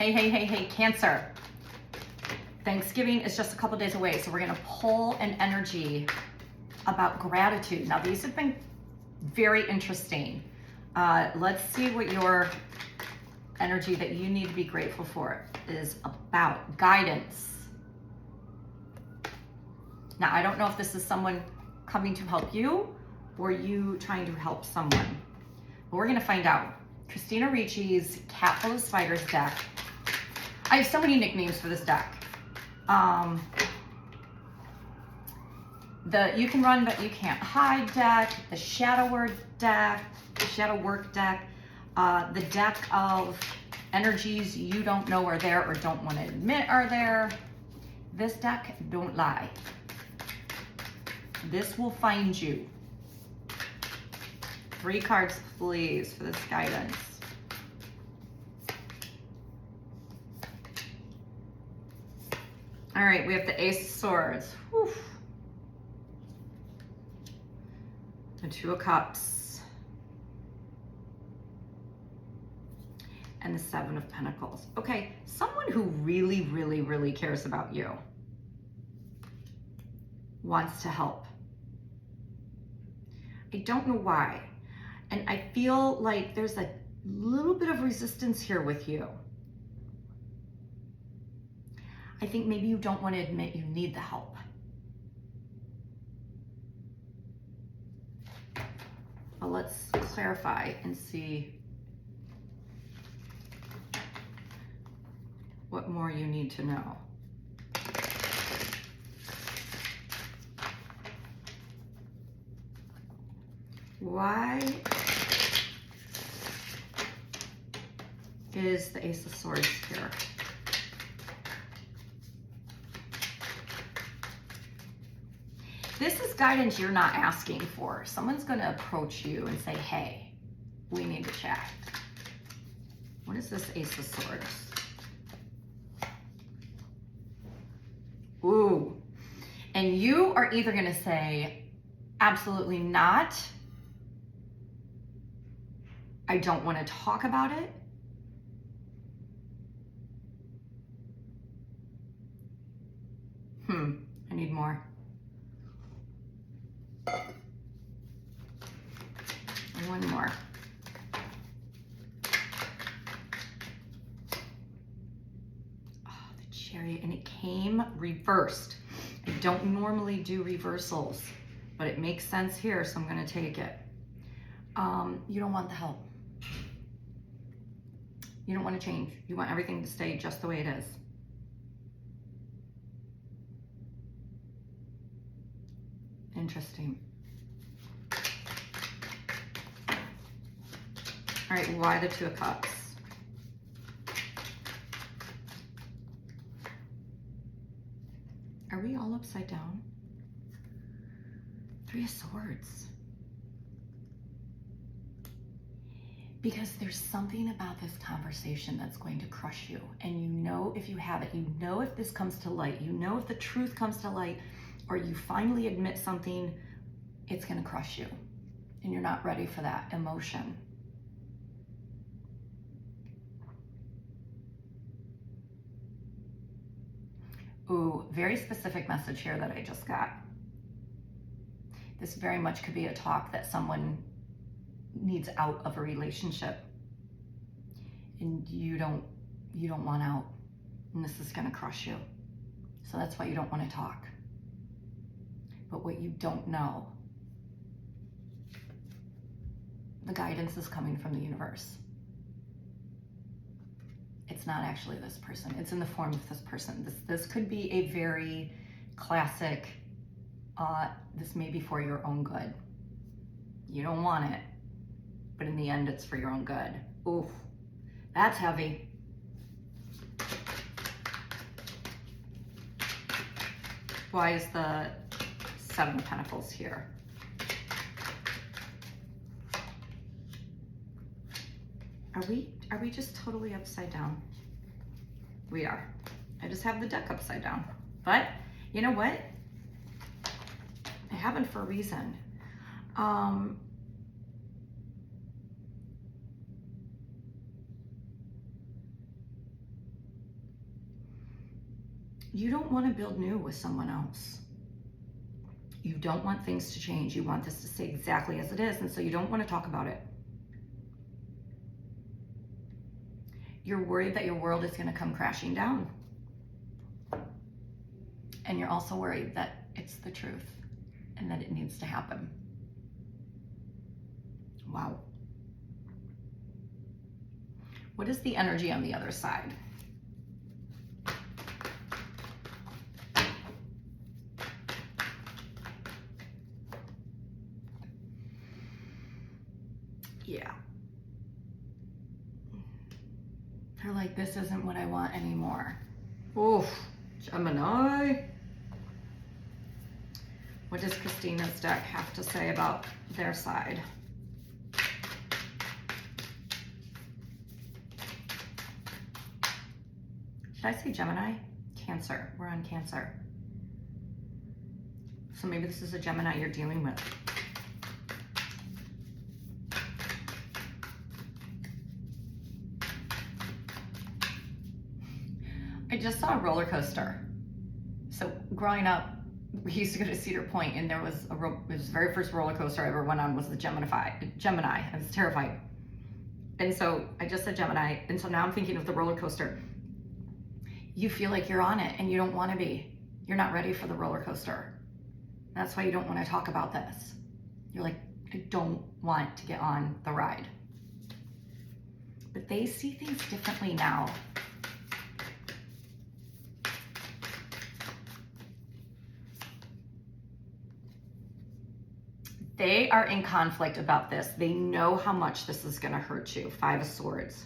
Hey, hey, hey, hey, Cancer. Thanksgiving is just a couple days away, so we're gonna pull an energy about gratitude. Now, these have been very interesting. Let's see what your energy that you need to be grateful for is about. Guidance. Now, I don't know if this is someone coming to help you or you trying to help someone, but we're gonna find out. Christina Ricci's Cat Full of Spiders deck. I have so many nicknames for this deck. The You Can Run But You Can't Hide deck, the Shadow Work deck, the deck of energies you don't know are there or don't want to admit are there. This deck don't lie. This will find you. 3 cards, please, for this guidance. All right, we have the Ace of Swords. Whew. The 2 of Cups. And the 7 of Pentacles. Okay, someone who really, really, really cares about you wants to help. I don't know why. And I feel like there's a little bit of resistance here with you. I think maybe you don't want to admit you need the help. Well, let's clarify and see what more you need to know. Why is the Ace of Swords here? This is guidance you're not asking for. Someone's going to approach you and say, hey, we need to chat. What is this Ace of Swords? Ooh. And you are either going to say, absolutely not. I don't want to talk about it. I need more. One more. Oh, the Chariot, and it came reversed. I don't normally do reversals, but it makes sense here, so I'm going to take it. You don't want the help. You don't want to change. You want everything to stay just the way it is. Interesting. All right, why the 2 of Cups? Are we all upside down? 3 of Swords. Because there's something about this conversation that's going to crush you. And you know if you have it, you know if this comes to light, you know if the truth comes to light, or you finally admit something, it's gonna crush you. And you're not ready for that emotion. Ooh, very specific message here that I just got. This very much could be a talk that someone needs out of a relationship. And you don't want out. And this is gonna crush you. So that's why you don't want to talk. But what you don't know, the guidance is coming from the universe. It's not actually this person. It's in the form of this person. This could be a very classic, this may be for your own good. You don't want it, but in the end, it's for your own good. Ooh, that's heavy. Why is the 7 of Pentacles here? Are we just totally upside down? We are. I just have the deck upside down. But you know what? It happened for a reason. You don't want to build new with someone else. You don't want things to change. You want this to stay exactly as it is, and so you don't want to talk about it. You're worried that your world is going to come crashing down. And you're also worried that it's the truth and that it needs to happen. Wow. What is the energy on the other side? Yeah. They're like, this isn't what I want anymore. Oof, Gemini. What does Christina's deck have to say about their side? Did I say Gemini? Cancer. We're on Cancer. So maybe this is a Gemini you're dealing with. I just saw a roller coaster. So growing up, we used to go to Cedar Point, and there was it was the very first roller coaster I ever went on was the Gemini. I was terrified. And so I just said Gemini. And so now I'm thinking of the roller coaster. You feel like you're on it and you don't want to be. You're not ready for the roller coaster. That's why you don't want to talk about this. You're like, I don't want to get on the ride. But they see things differently now. They are in conflict about this. They know how much this is going to hurt you. 5 of Swords.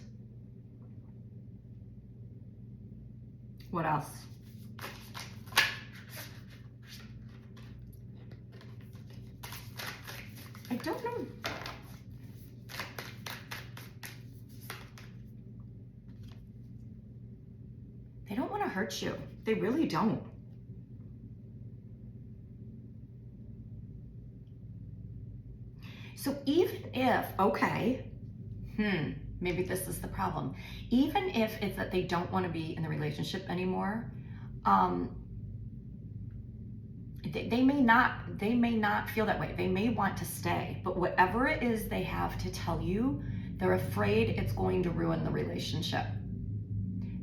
What else? I don't know. They don't want to hurt you. They really don't. So even if, okay, maybe this is the problem. Even if it's that they don't want to be in the relationship anymore, they may not feel that way. They may want to stay, but whatever it is they have to tell you, they're afraid it's going to ruin the relationship.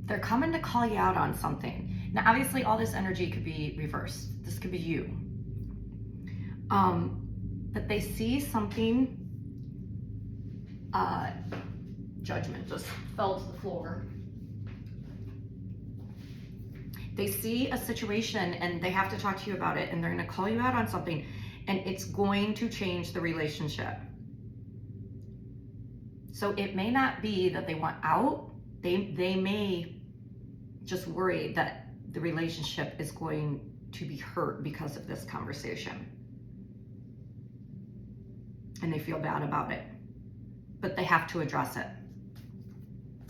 They're coming to call you out on something. Now, obviously, all this energy could be reversed. This could be you. But they see something, Judgment just fell to the floor. They see a situation and they have to talk to you about it, and they're going to call you out on something, and it's going to change the relationship. So it may not be that they want out. They may just worry that the relationship is going to be hurt because of this conversation. And they feel bad about it, but they have to address it.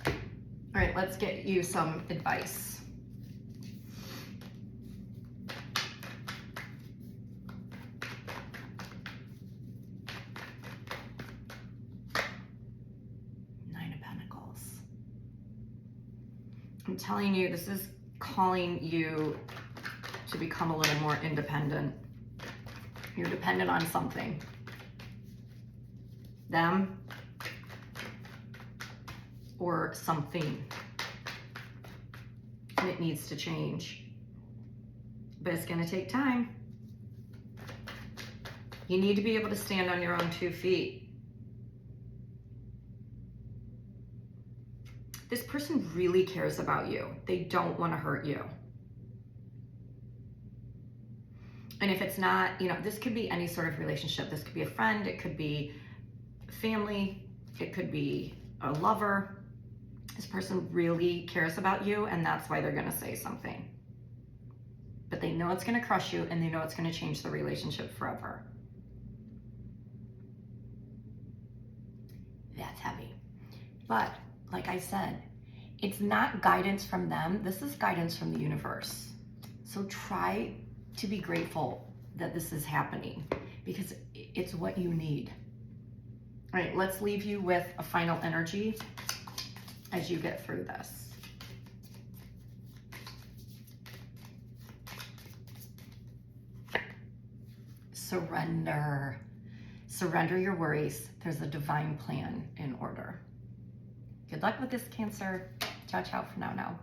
All right, let's get you some advice. Nine of Pentacles. I'm telling you, this is calling you to become a little more independent. You're dependent on something. Them or something, and it needs to change, but it's going to take time. You need to be able to stand on your own 2 feet. This person really cares about you. They don't want to hurt you. And if it's not, this could be any sort of relationship. This could be a friend, it could be family, it could be a lover. This person really cares about you, and that's why they're going to say something. But they know it's going to crush you, and they know it's going to change the relationship forever. That's heavy. But like I said, it's not guidance from them. This is guidance from the universe. So try to be grateful that this is happening, because it's what you need. All right, let's leave you with a final energy as you get through this. surrender. Surrender your worries. There's a divine plan in order. Good luck with this, Cancer. Ciao, ciao for now.